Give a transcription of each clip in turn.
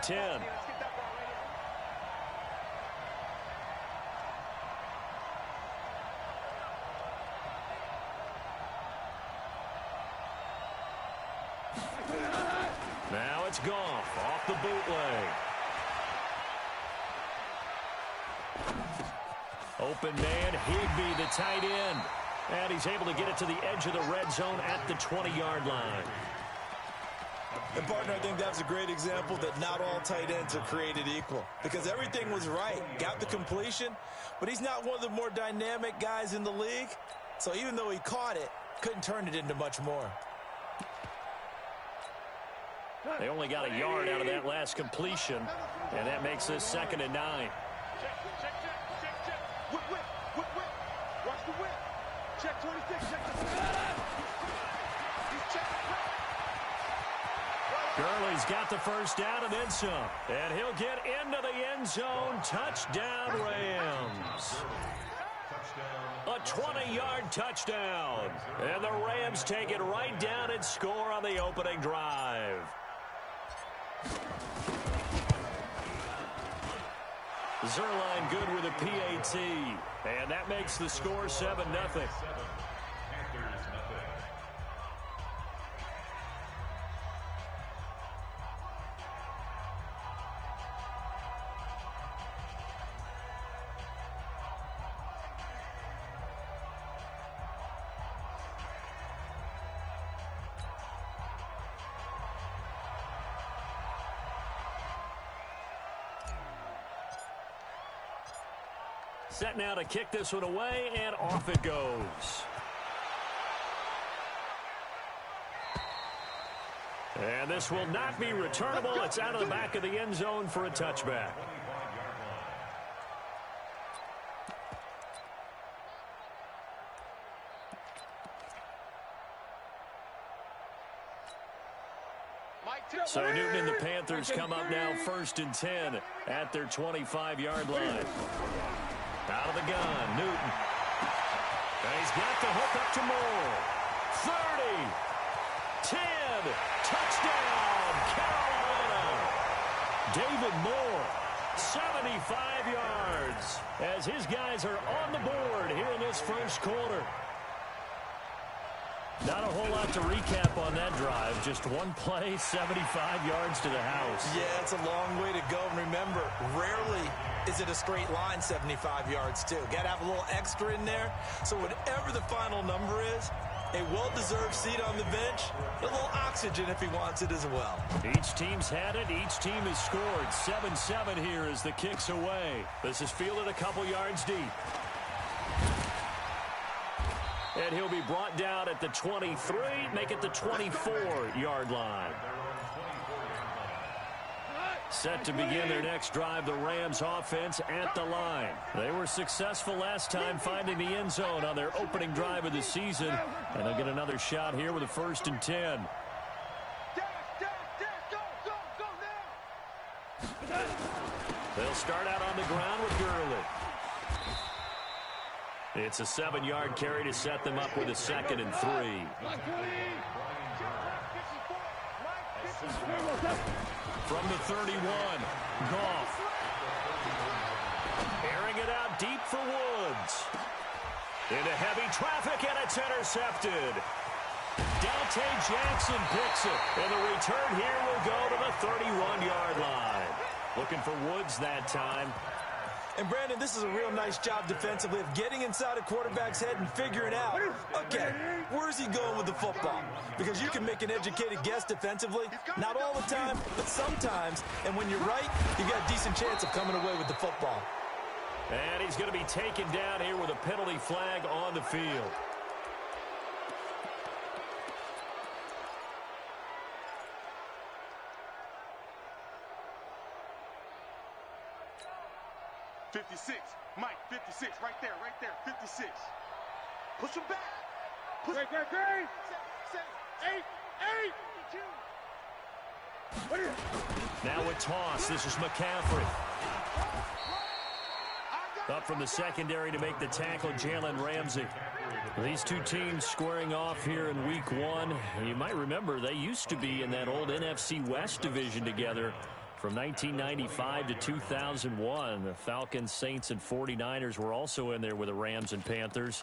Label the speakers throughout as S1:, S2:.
S1: 10. Now it's Goff off the bootleg. Open man, Higbee, the tight end. And he's able to get it to the edge of the red zone at the 20-yard line.
S2: And, partner, I think that's a great example that not all tight ends are created equal. Because everything was right. Got the completion, but he's not one of the more dynamic guys in the league. So even though he caught it, couldn't turn it into much more.
S1: They only got a yard out of that last completion, and that makes this 2nd and 9.
S3: Watch the whip. Check 26. Check the
S1: Gurley's got the first down and then some. And he'll get into the end zone. Touchdown, Rams. A 20-yard touchdown. And the Rams take it right down and score on the opening drive. Zerline good with a PAT. And that makes the score 7-0. Set now to kick this one away, and off it goes. And this will not be returnable. It's out of the back of the end zone for a touchback. So Newton and the Panthers come up now 1st and 10 at their 25-yard line. Out of the gun, Newton. And he's got the hook up to Moore. 30, 10, touchdown, Carolina. David Moore, 75 yards, as his guys are on the board here in this first quarter. Not a whole lot to recap on that drive. Just one play, 75 yards to the house.
S2: Yeah, it's a long way to go. And remember, rarely is it a straight line 75 yards, too. Got to have a little extra in there. So whatever the final number is, a well-deserved seat on the bench, a little oxygen if he wants it as well.
S1: Each team's had it. Each team has scored. 7-7 here as the kick's away. This is fielded a couple yards deep. And he'll be brought down at the 23, make it the 24-yard line. Set to begin their next drive, the Rams offense at the line. They were successful last time finding the end zone on their opening drive of the season. And they'll get another shot here with a 1st and 10. They'll start out on the ground with Gurley. It's a 7-yard carry to set them up with a 2nd and 3. From the 31, Goff. Airing it out deep for Woods. Into heavy traffic, and it's intercepted. Dante Jackson picks it, and the return here will go to the 31-yard line. Looking for Woods that time.
S2: And, Brandon, this is a real nice job defensively of getting inside a quarterback's head and figuring out, okay, where's he going with the football? Because you can make an educated guess defensively, not all the time, but sometimes. And when you're right, you've got a decent chance of coming away with the football.
S1: And he's going to be taken down here with a penalty flag on the field.
S3: Mike, 56, right there, 56. Push him back. Push him back. 8.
S1: Now a toss. This is McCaffrey. Up from the secondary to make the tackle, Jalen Ramsey. These two teams squaring off here in week 1. You might remember they used to be in that old NFC West division together From 1995 to 2001, the Falcons, Saints, and 49ers were also in there with the Rams and Panthers.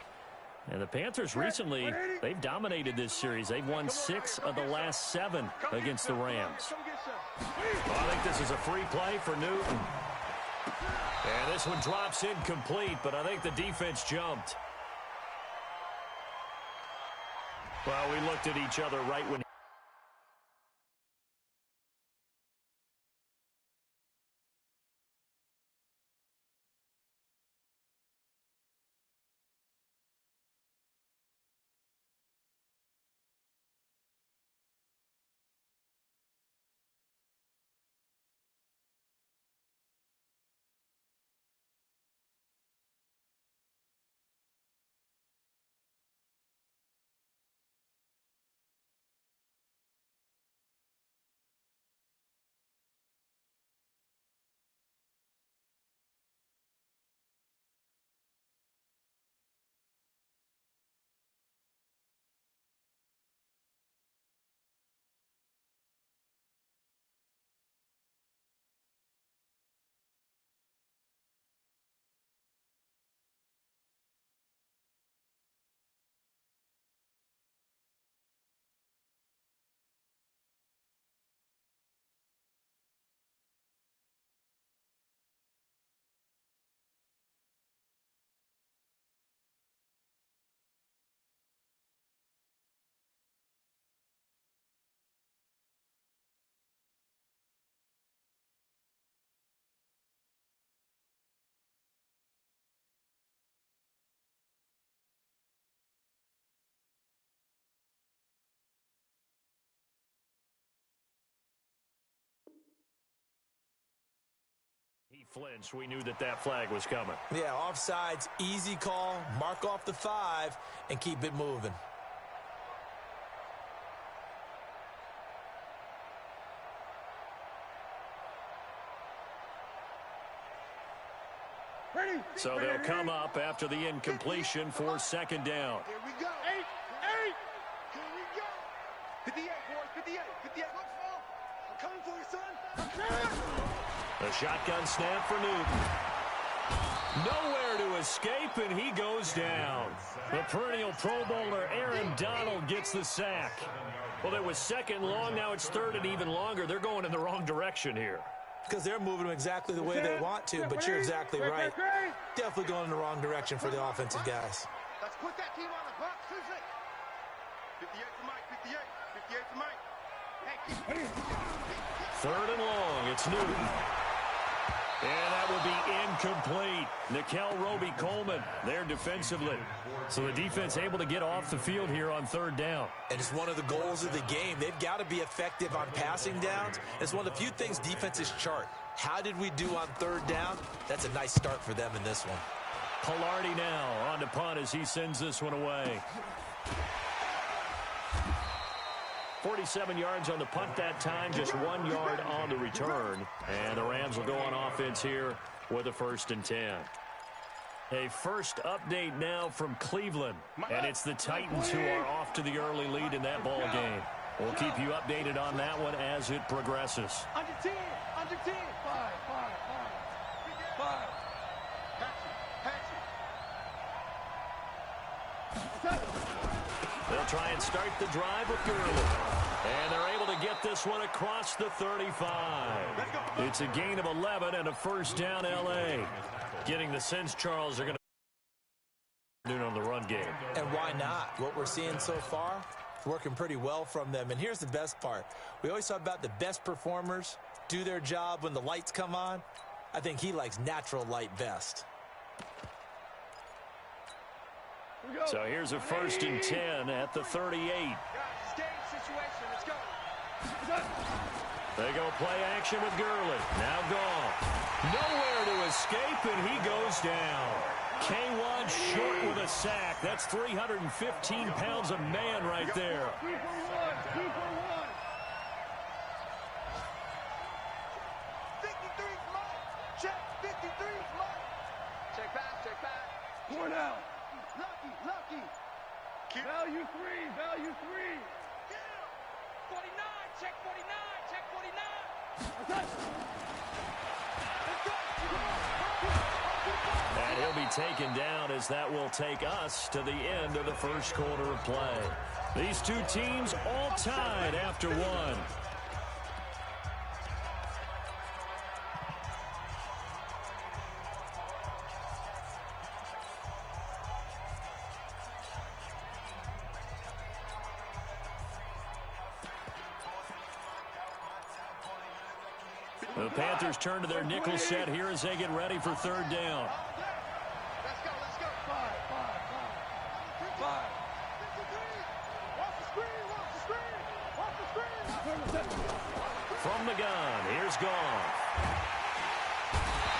S1: And the Panthers recently, they've dominated this series. They've won 6 of the last 7 against the Rams. Well, I think this is a free play for Newton. And this one drops incomplete, but I think the defense jumped. Well, we looked at each other right when he flinched, we knew that flag was coming.
S2: Yeah, offsides, easy call, mark off the 5, and keep it moving.
S1: So they'll come up after the incompletion for second down.
S3: Here we go. 8. Here we go. 58, boys. 58. 58. I'm coming for you, son.
S1: The shotgun snap for Newton. Nowhere to escape, and he goes down. The perennial Pro Bowler Aaron Donald gets the sack. Well, it was second and long. Now it's third and even longer. They're going in the wrong direction here.
S2: Because they're moving them exactly the way they want to, but you're exactly right. Definitely going in the wrong direction for the offensive guys.
S3: Let's put that team on the box. 58 for Mike. 58 for Mike. Hey,
S1: third and long. It's Newton. And that will be incomplete. Nickel Roby-Coleman there defensively. So the defense able to get off the field here on third down.
S2: And it's one of the goals of the game. They've got to be effective on passing downs. It's one of the few things defenses chart. How did we do on third down? That's a nice start for them in this one.
S1: Palardy now on to punt as he sends this one away. 47 yards on the punt that time, just 1 yard on the return. And the Rams will go on offense here with a 1st and 10. A first update now from Cleveland. And it's the Titans who are off to the early lead in that ball game. We'll keep you updated on that one as it progresses.
S3: Under 10. 5.
S1: They'll try and start the drive with Gurley. And they're able to get this one across the 35. It's a gain of 11 and a 1st down L.A. Getting the sense, Charles, they're going to do on the run game.
S2: And why not? What we're seeing so far, it's working pretty well from them. And here's the best part. We always talk about the best performers do their job when the lights come on. I think he likes natural light best.
S1: So here's a 1st and 10 at the 38. They go play action with Gurley. Now gone. Nowhere to escape, and he goes down. K1 short with a sack. That's 315 pounds of man right there.
S3: 2 for 1. 2 for 1. 53 Mike. Check. 53 Mike. Check back. 4 down. Lucky. Value 3. 49. Check 49.
S1: And he'll be taken down as that will take us to the end of the first quarter of play. These two teams all tied after one. The Panthers turn to their nickel set here as they get ready for third down.
S3: Let's go. Five. Watch the screen.
S1: From the gun, here's Goff.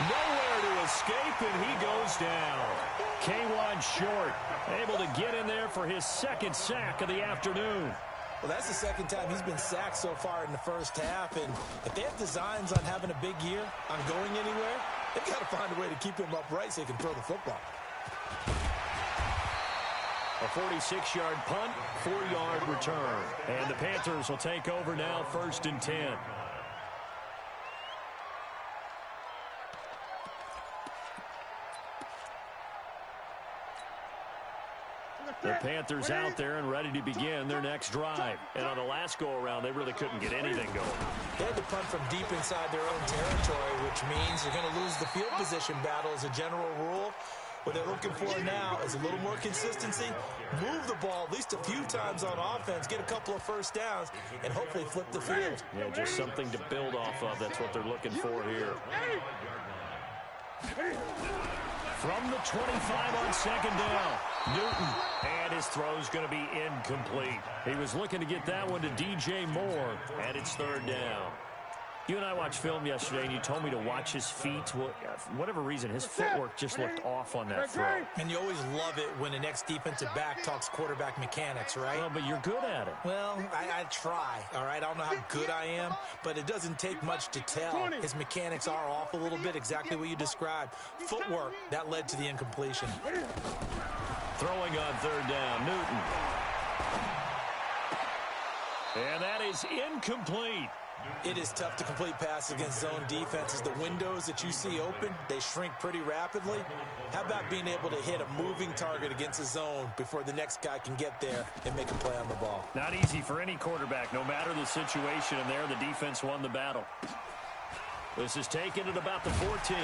S1: Nowhere to escape, and he goes down. K-Wan Short able to get in there for his second sack of the afternoon.
S2: Well, that's the second time he's been sacked so far in the first half, and if they have designs on having a big year, on going anywhere, they've got to find a way to keep him upright so he can throw the football.
S1: A 46-yard punt, 4-yard return. And the Panthers will take over now, 1st and 10. The Panthers out there and ready to begin their next drive. And on the last go-around, they really couldn't get anything going.
S2: They had to punt from deep inside their own territory, which means they're going to lose the field position battle as a general rule. What they're looking for now is a little more consistency, move the ball at least a few times on offense, get a couple of first downs, and hopefully flip the field.
S1: Yeah, just something to build off of. That's what they're looking for here. From the 25 on second down, Newton. And his throw's going to be incomplete. He was looking to get that one to DJ Moore, and it's third down. You and I watched film yesterday, and you told me to watch his feet. Well, for whatever reason, his footwork just looked off on that throw.
S2: And you always love it when the next defensive back talks quarterback mechanics, right?
S1: Well, but you're good at it.
S2: Well, I try, all right? I don't know how good I am, but it doesn't take much to tell. His mechanics are off a little bit, exactly what you described. Footwork, that led to the incompletion.
S1: Throwing on third down, Newton. And that is incomplete.
S2: It is tough to complete passes against zone defenses. The windows that you see open, they shrink pretty rapidly. How about being able to hit a moving target against a zone before the next guy can get there and make a play on the ball?
S1: Not easy for any quarterback, no matter the situation, and there the defense won the battle. This is taken at about the 14.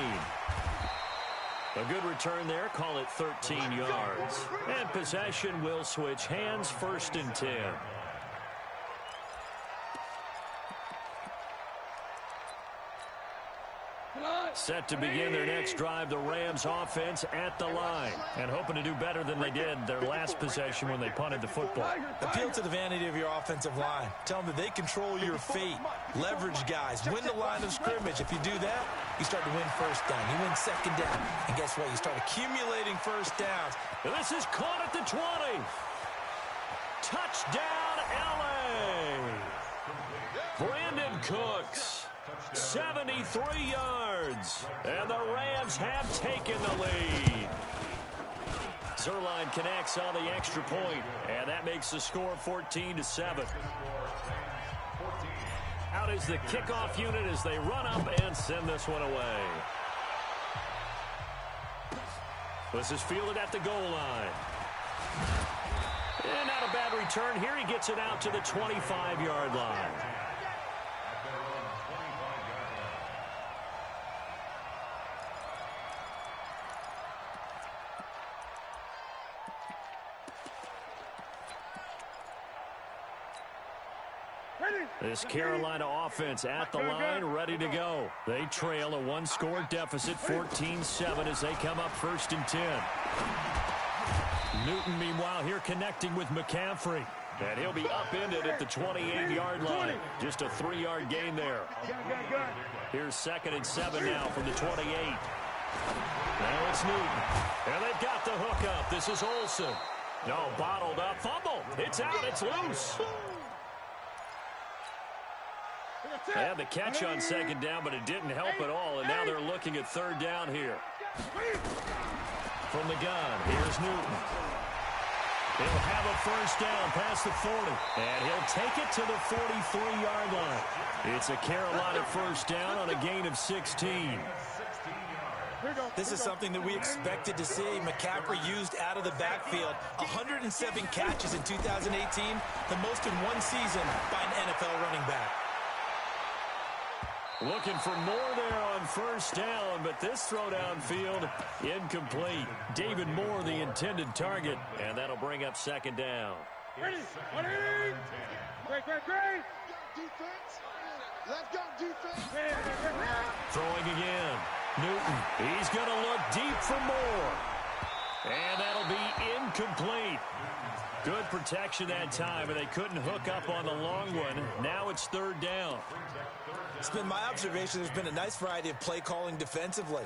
S1: A good return there, call it 13 yards. And possession will switch hands, 1st and 10. Set to begin their next drive, the Rams offense at the line. And hoping to do better than they did their last possession when they punted the football.
S2: Appeal to the vanity of your offensive line. Tell them that they control your fate. Leverage guys. Win the line of scrimmage. If you do that, you start to win first down. You win second down. And guess what? You start accumulating first downs.
S1: And this is caught at the 20. Touchdown, L.A. Brandon Cooks. 73 yards, and the Rams have taken the lead. Zuerlein connects on the extra point, and that makes the score 14-7. Out is the kickoff unit as they run up and send this one away. This is fielded at the goal line. And not a bad return here. He gets it out to the 25-yard line. This Carolina offense at the line, ready to go. They trail a one-score deficit, 14-7, as they come up 1st and 10. Newton, meanwhile, here connecting with McCaffrey. And he'll be upended at the 28-yard line. Just a 3-yard gain there. Here's 2nd and 7 now from the 28. Now it's Newton. And they've got the hook up. This is Olsen. No, bottled up. Fumble. It's out. It's loose. They had the catch on 2nd down, but it didn't help at all, and now they're looking at 3rd down here. From the gun, here's Newton. He'll have a first down past the 40. And he'll take it to the 43-yard line. It's a Carolina first down on a gain of 16.
S2: This is something that we expected to see. McCaffrey used out of the backfield. 107 catches in 2018, the most in one season by an NFL running back.
S1: Looking for more there on first down, but this throw downfield incomplete. David Moore, the intended target, and that'll bring up second down.
S3: Ready? Great. Defense. Let's go, defense.
S1: Throwing again. Newton. He's going to look deep for Moore. And that'll be incomplete. Good protection that time, and they couldn't hook up on the long one. Now it's third down.
S2: It's been my observation there's been a nice variety of play calling defensively.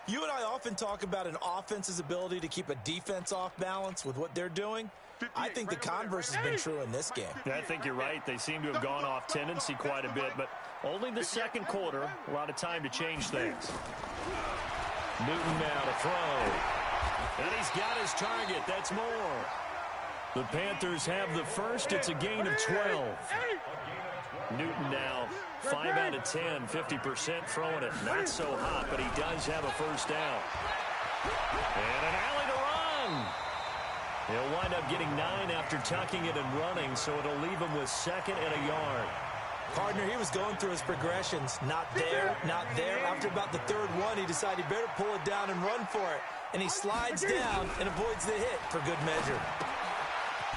S2: You and I often talk about an offense's ability to keep a defense off balance with what they're doing. I think the converse has been true in this game.
S1: I think you're right. They seem to have gone off tendency quite a bit, but only the second quarter. A lot of time to change things. Newton now to throw. And he's got his target. That's Moore. The Panthers have the first. It's a gain of 12. Newton now 5 out of 10, 50% throwing it. Not so hot, but he does have a first down. And an alley to run. He'll wind up getting 9 after tucking it and running, so it'll leave him with second and a yard.
S2: Partner, he was going through his progressions. Not there, not there. After about the third one, he decided he better pull it down and run for it. And he slides down and avoids the hit for good measure.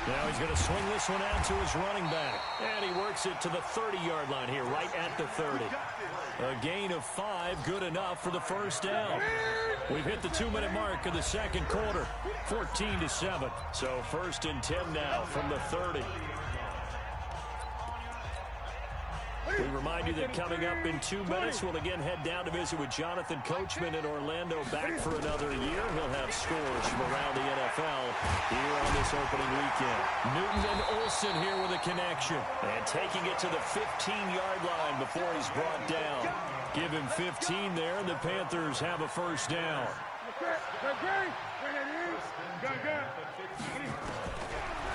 S1: Now he's going to swing this one out to his running back. And he works it to the 30-yard line here, right at the 30. A gain of 5, good enough for the first down. We've hit the 2-minute mark of the second quarter, 14-7. So first and 10 now from the 30. We remind you that coming up in 2 minutes, we'll again head down to visit with Jonathan Coachman in Orlando, back for another year. He'll have scores from around the NFL here on this opening weekend. Newton and Olsen here with a connection. And taking it to the 15-yard line before he's brought down. Give him 15 there, and the Panthers have a first down.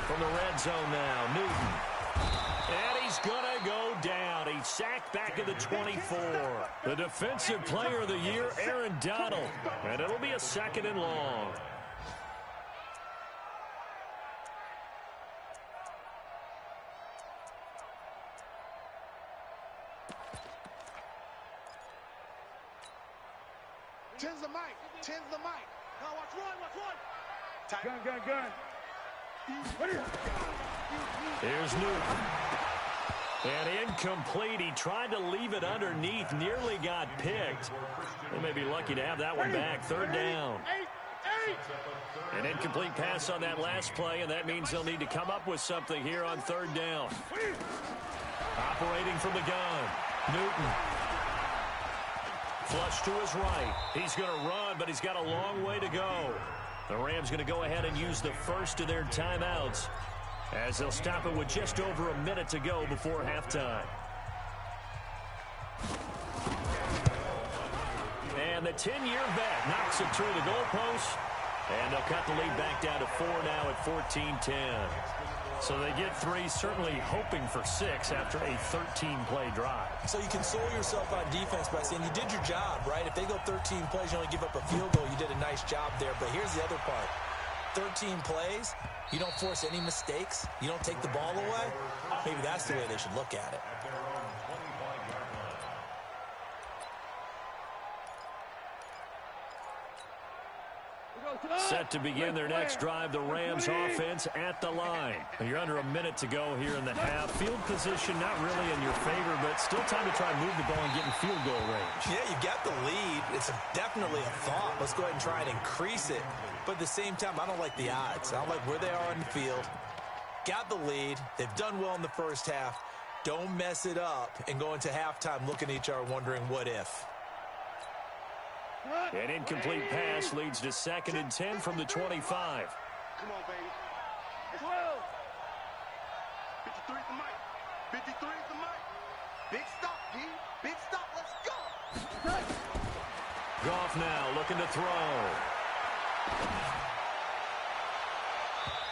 S1: From the red zone now, Newton. And he's going to go down. He's sacked back at the 24. The defensive player of the year, Aaron Donald. And it'll be a second and long.
S3: Tens the mic. Now watch one. Gun.
S1: Here's Newton. And incomplete. He tried to leave it underneath. Nearly got picked. They may be lucky to have that one back. Third down. An incomplete pass on that last play, and that means they'll need to come up with something here on third down. Operating from the gun. Newton. Flush to his right. He's going to run, but he's got a long way to go. The Rams going to go ahead and use the first of their timeouts as they'll stop it with just over a minute to go before halftime. And the 10-year vet knocks it through the goalpost, and they'll cut the lead back down to 4 now at 14-10. So they get 3, certainly hoping for 6 after a 13-play drive.
S2: So you console yourself on defense by saying you did your job, right? If they go 13 plays, you only give up a field goal, you did a nice job there. But here's the other part. 13 plays, you don't force any mistakes, you don't take the ball away. Maybe that's the way they should look at it.
S1: Set to begin their next drive, the Rams offense at the line. You're under a minute to go here in the half. Field position not really in your favor, but still time to try and move the ball and get in field goal range.
S2: Yeah, you got the lead. It's definitely a thought. Let's go ahead and try and increase it. But at the same time, I don't like the odds. I don't like where they are on the field. Got the lead. They've done well in the first half. Don't mess it up and go into halftime looking at each other wondering what if.
S1: An incomplete pass leads to 2nd and 10 from the 25.
S3: Come on, baby. 12. 53 is the mic. 53 is the mic. Big stop, D. Big stop. Let's go.
S1: Goff now looking to throw.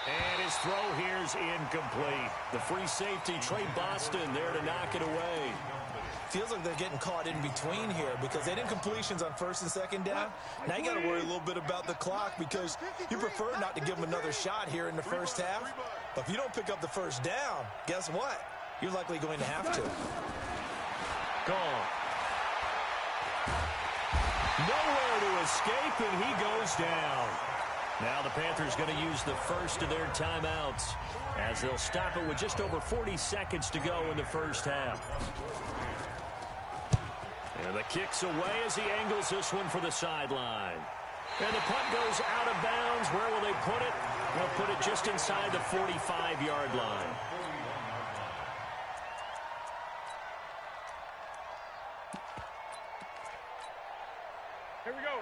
S1: And his throw here's incomplete. The free safety, Trey Boston, there to knock it away.
S2: Feels like they're getting caught in between here because they did completions on first and second down. Now you got to worry a little bit about the clock because you prefer not to give them another shot here in the first half. But if you don't pick up the first down, guess what? You're likely going to have to.
S1: Gone. Nowhere to escape, and he goes down. Now the Panthers going to use the first of their timeouts as they'll stop it with just over 40 seconds to go in the first half. And the kick's away as he angles this one for the sideline. And the punt goes out of bounds. Where will they put it? They'll put it just inside the 45-yard line.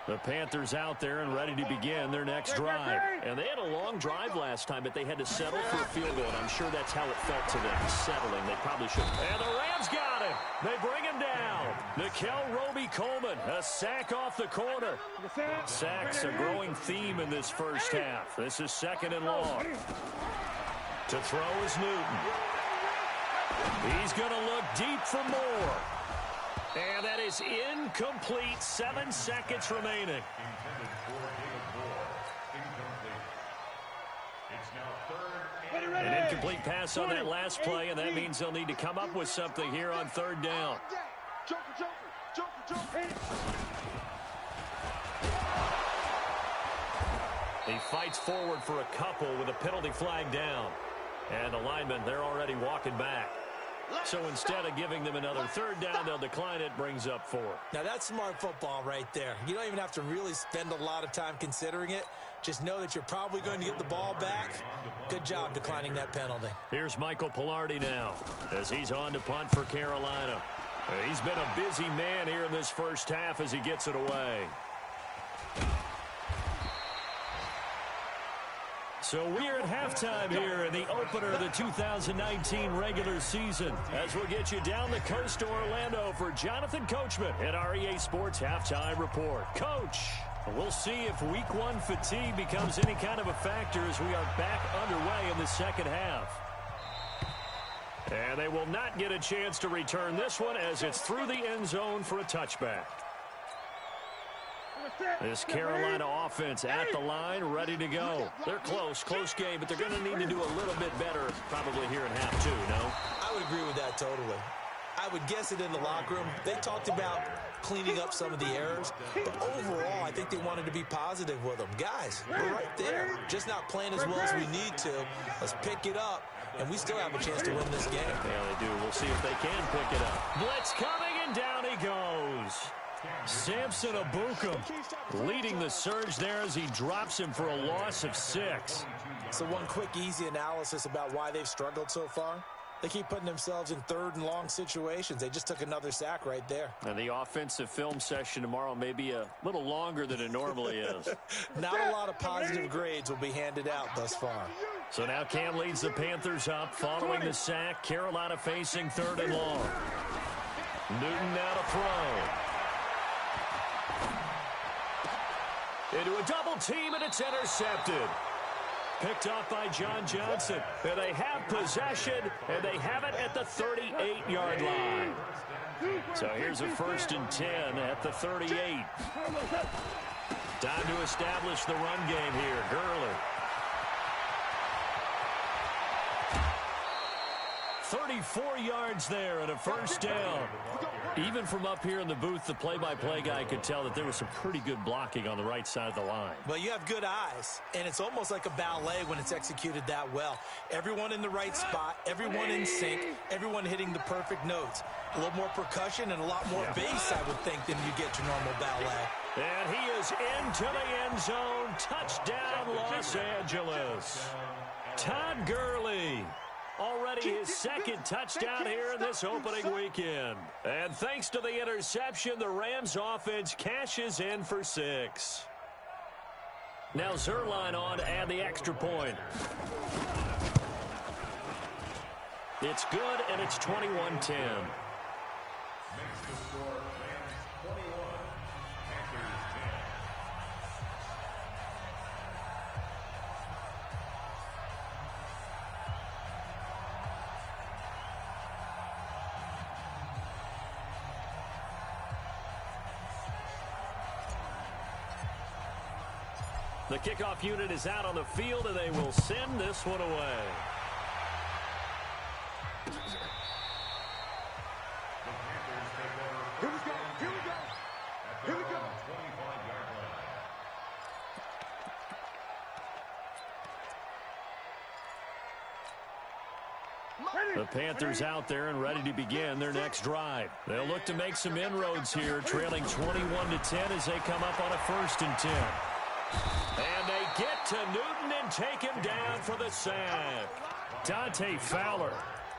S1: The Panthers out there and ready to begin their next drive. And they had a long drive last time, but they had to settle for a field goal, and I'm sure that's how it felt to them, settling. They probably should. And the Rams got him. They bring him down. Nickel Roby-Coleman, a sack off the corner. Sacks a growing theme in this first half. This is second and long. To throw is Newton. He's going to look deep for more. And that is incomplete. 7 seconds remaining. An incomplete pass on that last play, and that means they'll need to come up with something here on third down. He fights forward for a couple with a penalty flag down. And the linemen, they're already walking back. So instead of giving them another third down, they'll decline it, brings up 4.
S2: Now that's smart football right there. You don't even have to really spend a lot of time considering it. Just know that you're probably going to get the ball back. Good job declining that penalty.
S1: Here's Michael Pilardi now as he's on to punt for Carolina. He's been a busy man here in this first half as he gets it away. So we're at halftime here in the opener of the 2019 regular season as we'll get you down the coast to Orlando for Jonathan Coachman at our EA Sports Halftime Report. Coach, we'll see if week 1 fatigue becomes any kind of a factor as we are back underway in the second half. And they will not get a chance to return this one as it's through the end zone for a touchback. This Carolina offense at the line, ready to go. They're close game, but they're going to need to do a little bit better probably here in half 2, no?
S2: I would agree with that totally. I would guess it in the locker room. They talked about cleaning up some of the errors, but overall, I think they wanted to be positive with them. Guys, we're right there. Just not playing as well as we need to. Let's pick it up, and we still have a chance to win this game.
S1: Yeah, they do. We'll see if they can pick it up. Blitz coming, and down he goes. Samson Abukum leading the surge there as he drops him for a loss of 6.
S2: So one quick, easy analysis about why they've struggled so far. They keep putting themselves in third and long situations. They just took another sack right there.
S1: And the offensive film session tomorrow may be a little longer than it normally is.
S2: Not a lot of positive grades will be handed out thus far.
S1: So now Cam leads the Panthers up following the sack. Carolina facing third and long. Newton now to throw. Into a double team, and it's intercepted. Picked off by John Johnson. And they have possession, and they have it at the 38-yard line. So here's a 1st and 10 at the 38. Time to establish the run game here. Gurley. 34 yards there and a first down. Even from up here in the booth, the play-by-play guy could tell that there was some pretty good blocking on the right side of the line.
S2: Well, you have good eyes, and it's almost like a ballet when it's executed that well. Everyone in the right spot, everyone in sync, everyone hitting the perfect notes. A little more percussion and a lot more bass, I would think, than you get to normal ballet.
S1: And he is into the end zone. Touchdown, Los Angeles. Todd Gurley. Already his 2nd touchdown here in this opening weekend. And thanks to the interception, the Rams offense cashes in for 6. Now Zuerlein on to add the extra point. It's good, and it's 21-10. The kickoff unit is out on the field, and they will send this one away.
S3: Here we go. Here we go. Here we go.
S1: The Panthers out there and ready to begin their next drive. They'll look to make some inroads here, trailing 21-10 as they come up on a 1st and 10. And they get to Newton and take him down for the sack. Dante Fowler,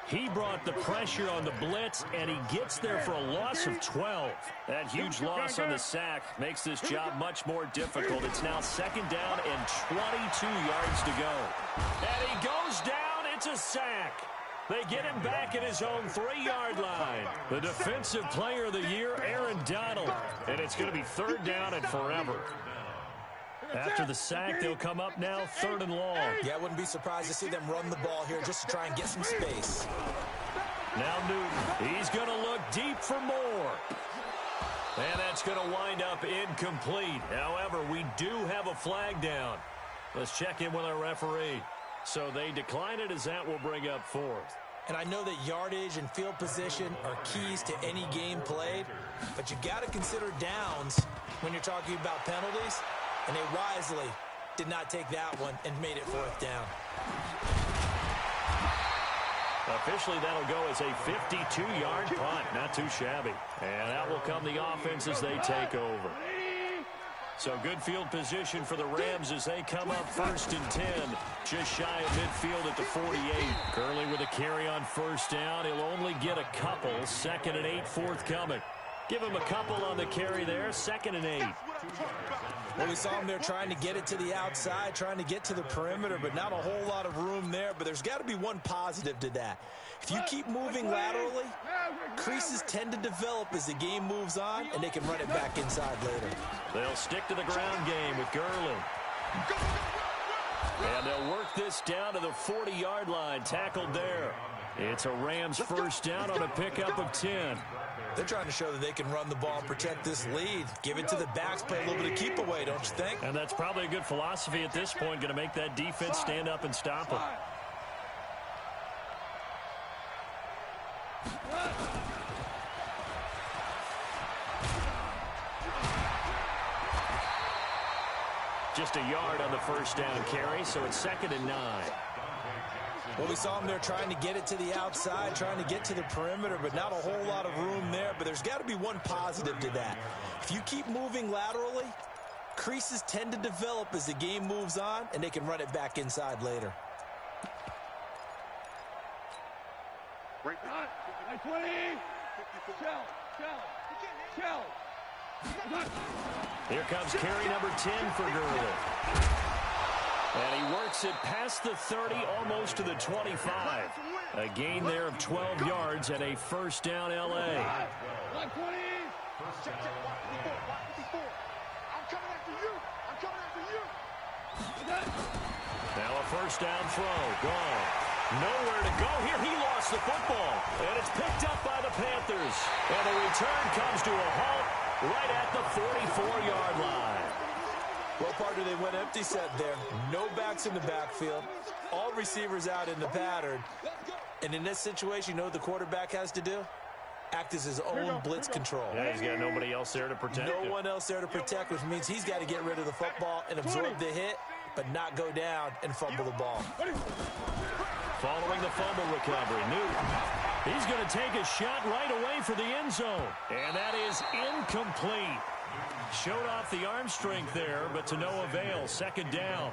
S1: he brought the pressure on the blitz, and he gets there for a loss of 12. That huge loss on the sack makes this job much more difficult. It's now 2nd down and 22 yards to go. And he goes down. It's a sack. They get him back at his own 3-yard line. The Defensive Player of the Year, Aaron Donald. And it's going to be 3rd down and forever. After the sack, they'll come up now 3rd and long.
S2: Yeah, I wouldn't be surprised to see them run the ball here just to try and get some space.
S1: Now Newton, he's going to look deep for more. And that's going to wind up incomplete. However, we do have a flag down. Let's check in with our referee. So they decline it as that will bring up 4th.
S2: And I know that yardage and field position are keys to any game played, but you got to consider downs when you're talking about penalties, and they wisely did not take that one and made it 4th down.
S1: Officially, that'll go as a 52-yard punt. Not too shabby. And that will come the offense as they take over. So good field position for the Rams as they come up 1st and 10. Just shy of midfield at the 48. Gurley with a carry on 1st down. He'll only get a couple. 2nd and 8 forthcoming. Give him a couple on the carry there. 2nd and 8.
S2: Well, we saw him there trying to get it to the outside, trying to get to the perimeter, but not a whole lot of room there. But there's got to be one positive to that. If you keep moving laterally, creases tend to develop as the game moves on, and they can run it back inside later.
S1: They'll stick to the ground game with Gurley. And they'll work this down to the 40-yard line, tackled there. It's a Rams 1st down on a pickup of 10.
S2: They're trying to show that they can run the ball and protect this lead. Give it to the backs, play a little bit of keep away, don't you think?
S1: And that's probably a good philosophy at this point, going to make that defense stand up and stop them. Just a yard on the 1st down carry, so it's 2nd and 9.
S2: Well, we saw him there trying to get it to the outside, trying to get to the perimeter, but not a whole lot of room there. But there's got to be one positive to that. If you keep moving laterally, creases tend to develop as the game moves on, and they can run it back inside later.
S3: Break on. 20. Shell.
S1: Here comes carry number 10 for Gurley. And he works it past the 30, almost to the 25. A gain there of 12 yards and a 1st down L.A.
S3: I'm coming after you.
S1: Now a 1st down throw. Gone. Nowhere to go here. He lost the football. And it's picked up by the Panthers. And the return comes to a halt right at the 44-yard line.
S2: Well, partner, they went empty set there. No backs in the backfield. All receivers out in the pattern. And in this situation, you know what the quarterback has to do? Act as his own blitz control.
S1: Yeah, he's got nobody else there to protect him.
S2: No one else there to protect, which means he's got to get rid of the football and absorb the hit, but not go down and fumble the ball.
S1: Following the fumble recovery, Newton. He's going to take a shot right away for the end zone. And that is incomplete. Showed off the arm strength there, but to no avail. 2nd down.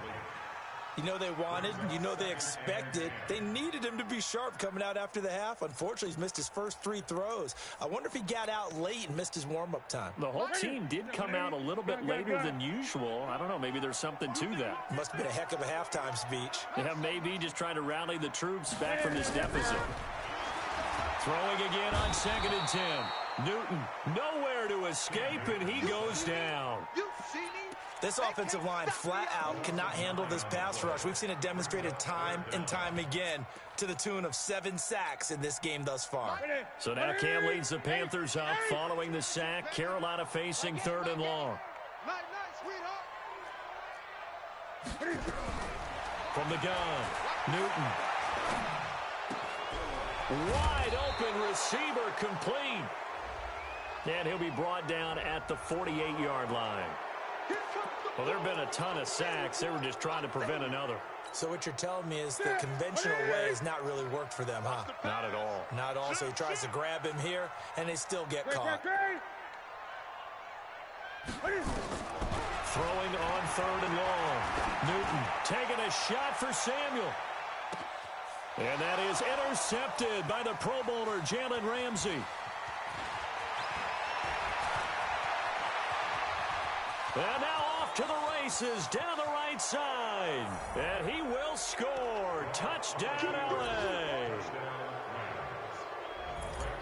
S2: You know they wanted, you know they expected. They needed him to be sharp coming out after the half. Unfortunately, he's missed his first 3 throws. I wonder if he got out late and missed his warm-up time.
S1: The whole team did come out a little bit later than usual. I don't know, maybe there's something to that.
S2: Must have been a heck of a halftime speech.
S1: Yeah, maybe just trying to rally the troops back from this deficit. Throwing again on 2nd and 10. Newton nowhere to escape, and he goes down.
S2: This offensive line flat out cannot handle this pass rush. We've seen it demonstrated time and time again to the tune of 7 sacks in this game thus far.
S1: So now Cam leads the Panthers up following the sack. Carolina facing 3rd and long. From the gun, Newton. Wide open receiver complete. And he'll be brought down at the 48-yard line. Well, there have been a ton of sacks. They were just trying to prevent another.
S2: So what you're telling me is the conventional way has not really worked for them, huh?
S1: Not at all.
S2: Not at all. So he tries to grab him here, and they still get caught.
S1: Throwing on 3rd and long. Newton taking a shot for Samuel. And that is intercepted by the Pro Bowler, Jalen Ramsey. And now off to the races down the right side. And he will score. Touchdown, LA.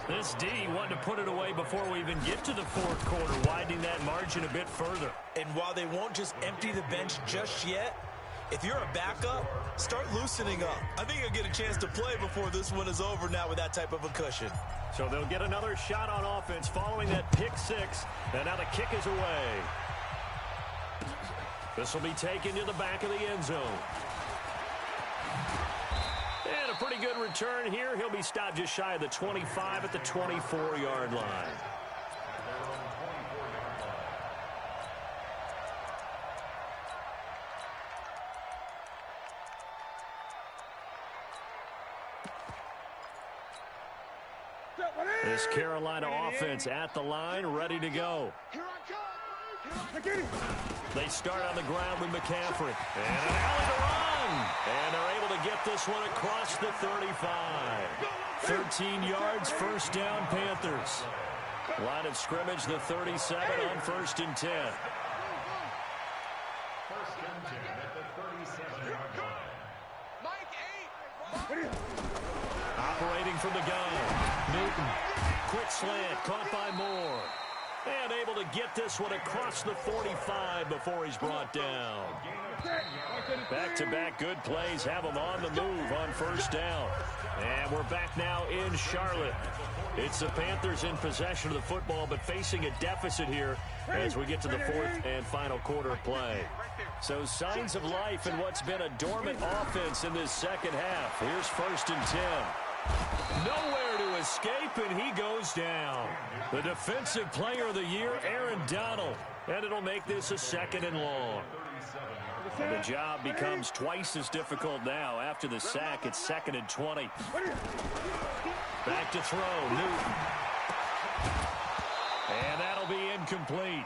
S1: This D wanted to put it away before we even get to the 4th quarter, widening that margin a bit further.
S2: And while they won't just empty the bench just yet, if you're a backup, start loosening up. I think you'll get a chance to play before this one is over now with that type of a cushion.
S1: So they'll get another shot on offense following that pick 6. And now the kick is away. This will be taken to the back of the end zone. And a pretty good return here. He'll be stopped just shy of the 25 at the 24-yard line. This Carolina offense at the line, ready to go. They start on the ground with McCaffrey. And an alley to run. And they're able to get this one across the 35. 13 yards, 1st down, Panthers. Line of scrimmage, the 37 on 1st and 10. Operating from the gun. Newton. Quick slant, caught by Moore. And able to get this one across the 45 before he's brought down. Back-to-back good plays have him on the move on 1st down. And we're back now in Charlotte. It's the Panthers in possession of the football, but facing a deficit here as we get to the 4th and final quarter of play. So signs of life in what's been a dormant offense in this second half. Here's 1st and 10. Nowhere to escape, and he goes down. The defensive player of the year, Aaron Donald. And it'll make this a 2nd and long. And the job becomes twice as difficult now. After the sack, it's 2nd and 20. Back to throw, Newton. And that'll be incomplete.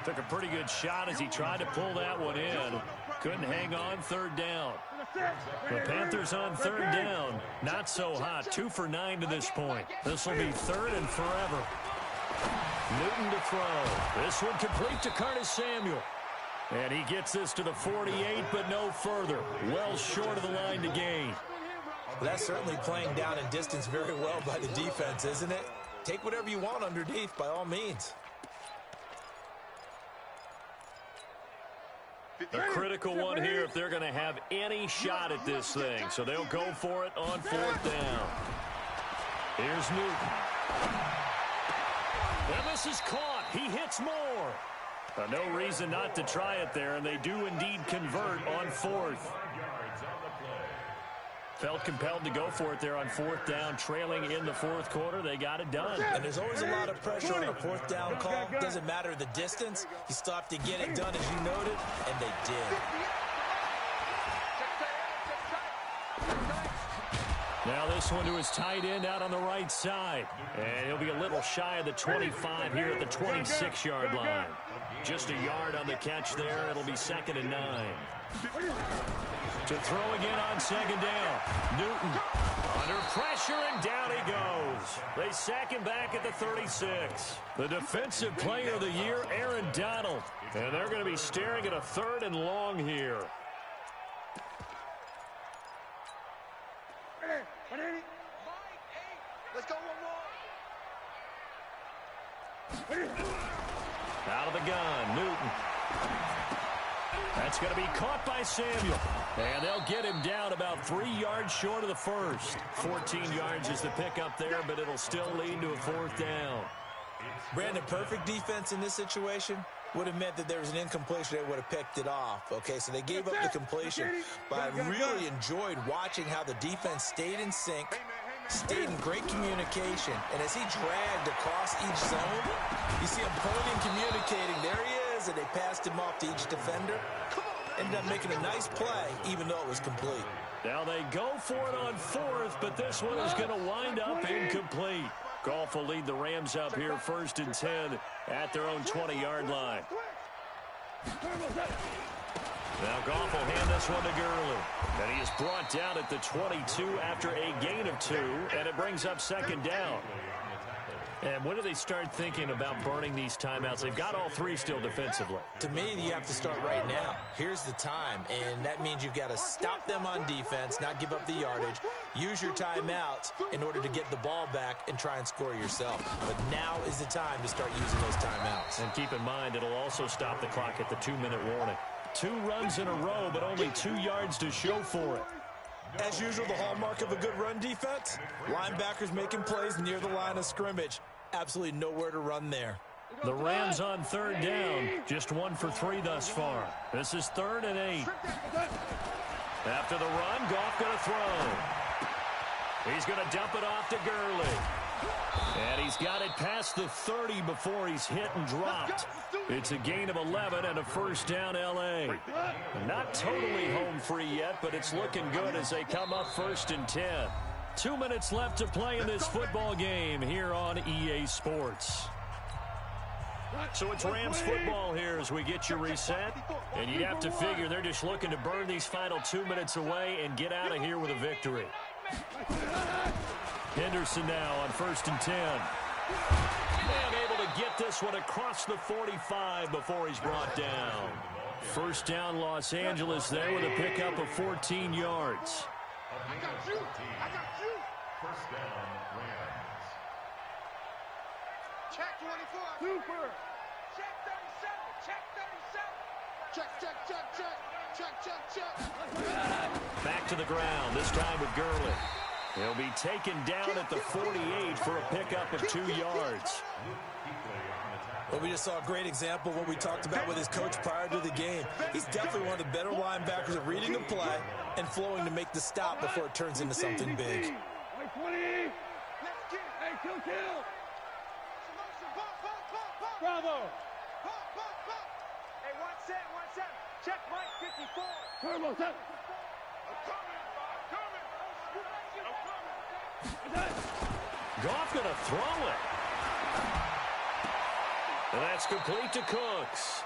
S1: Took a pretty good shot as he tried to pull that one in. Couldn't hang on 3rd down. The Panthers on 3rd down. Not so hot. 2 for 9 to this point. This will be 3rd and forever. Newton to throw. This one complete to Curtis Samuel. And he gets this to the 48, but no further. Well short of the line to gain.
S2: Well, that's certainly playing down in distance very well by the defense, isn't it? Take whatever you want underneath, by all means.
S1: A critical one here if they're going to have any shot at this thing. So they'll go for it on 4th down. Here's Newton. And this is caught. He hits Moore. No reason not to try it there, and they do indeed convert on 4th. Felt compelled to go for it there on 4th down, trailing in the 4th quarter. They got it done.
S2: And there's always a lot of pressure on a 4th down call. Doesn't matter the distance. You still have to get it done, as you noted, and they did.
S1: Now this one to his tight end out on the right side. And he'll be a little shy of the 25 here at the 26-yard line. Just a yard on the catch there. It'll be 2nd and 9. To throw again on 2nd down. Newton under pressure, and down he goes. They sack him back at the 36. The defensive player of the year, Aaron Donald. And they're going to be staring at a 3rd and long here.
S3: Let's go one more.
S1: Out of the gun, Newton. That's going to be caught by Samuel. And they'll get him down about 3 yards short of the first. 14 yards is the pickup there, but it'll still lead to a 4th down.
S2: Brandon, perfect defense in this situation would have meant that there was an incompletion. They would have picked it off. Okay, so they gave up the completion. But I really enjoyed watching how the defense stayed in sync, stayed in great communication. And as he dragged across each zone, you see him pointing, communicating. There he is, and they passed him off to each defender. Ended up making a nice play, even though it was complete.
S1: Now they go for it on fourth, but this one is going to wind up incomplete. Goff will lead the Rams up here 1st and 10 at their own 20-yard line. Now Goff will hand this one to Gurley. And he is brought down at the 22 after a gain of 2, and it brings up 2nd down. And when do they start thinking about burning these timeouts? They've got all 3 still defensively.
S2: To me, you have to start right now. Here's the time, and that means you've got to stop them on defense, not give up the yardage, use your timeouts in order to get the ball back and try and score yourself. But now is the time to start using those timeouts.
S1: And keep in mind, it'll also stop the clock at the 2-minute warning. 2 runs in a row, but only 2 yards to show for it.
S2: As usual, the hallmark of a good run defense, linebackers making plays near the line of scrimmage. Absolutely nowhere to run there.
S1: The Rams on 3rd down, just 1 for 3 thus far. This is 3rd and 8. After the run, Goff going to throw. He's going to dump it off to Gurley. And he's got it past the 30 before he's hit and dropped. It's a gain of 11 and a 1st down L.A. Not totally home free yet, but it's looking good as they come up 1st and 10. 2 minutes left to play in this football game here on EA Sports. So it's Rams football here as we get you reset. And you'd have to figure they're just looking to burn these final 2 minutes away and get out of here with a victory. Henderson now on 1st and 10. And able to get this one across the 45 before he's brought down. 1st down Los Angeles there with a pickup of 14 yards.
S3: I got you. I got you. 1st down, Rams. Check 24. Super. Check 37. Check 37. Check, check, check, check. Check, check, check.
S1: Back to the ground, this time with Gurley. He'll be taken down at the 48 for a pickup of 2 yards.
S2: Well, we just saw a great example of what we talked about with his coach prior to the game. He's definitely one of the better linebackers at reading the play and flowing to make the stop before it turns into something big.
S3: Bravo. Hey, 1-7. Check Mike 54. Turbo 7.
S1: Goff going to throw it. And that's complete to Cooks.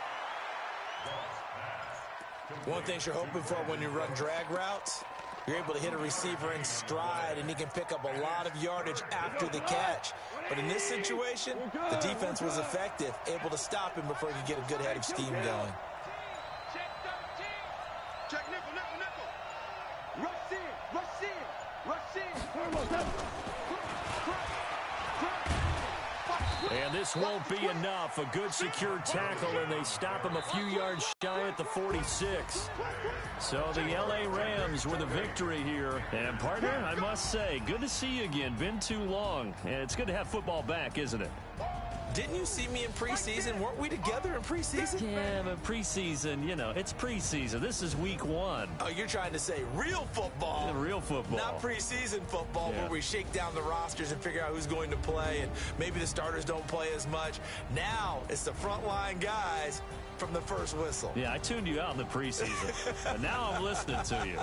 S2: One thing you're hoping for when you run drag routes, you're able to hit a receiver in stride, and he can pick up a lot of yardage after the catch. But in this situation, the defense was effective, able to stop him before he could get a good head of steam going.
S3: Check 13. Check nickel. Rush in.
S1: And this won't be enough. A good secure tackle, and they stop him a few yards shy at the 46. So the L.A. Rams with a victory here. And, partner, I must say, good to see you again. Been too long. And it's good to have football back, isn't it?
S2: Didn't you see me in preseason? Weren't we together in preseason?
S1: Yeah, but preseason, you know, it's preseason. This is week 1.
S2: Oh, you're trying to say real football.
S1: Yeah, real football.
S2: Not preseason football where we shake down the rosters and figure out who's going to play, and maybe the starters don't play as much. Now it's the frontline guys from the first whistle.
S1: Yeah, I tuned you out in the preseason. But now I'm listening to you.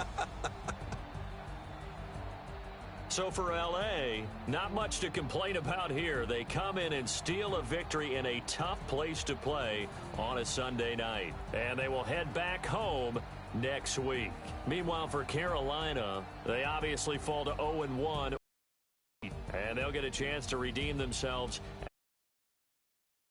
S1: So for L.A., not much to complain about here. They come in and steal a victory in a tough place to play on a Sunday night. And they will head back home next week. Meanwhile, for Carolina, they obviously fall to 0-1. And they'll get a chance to redeem themselves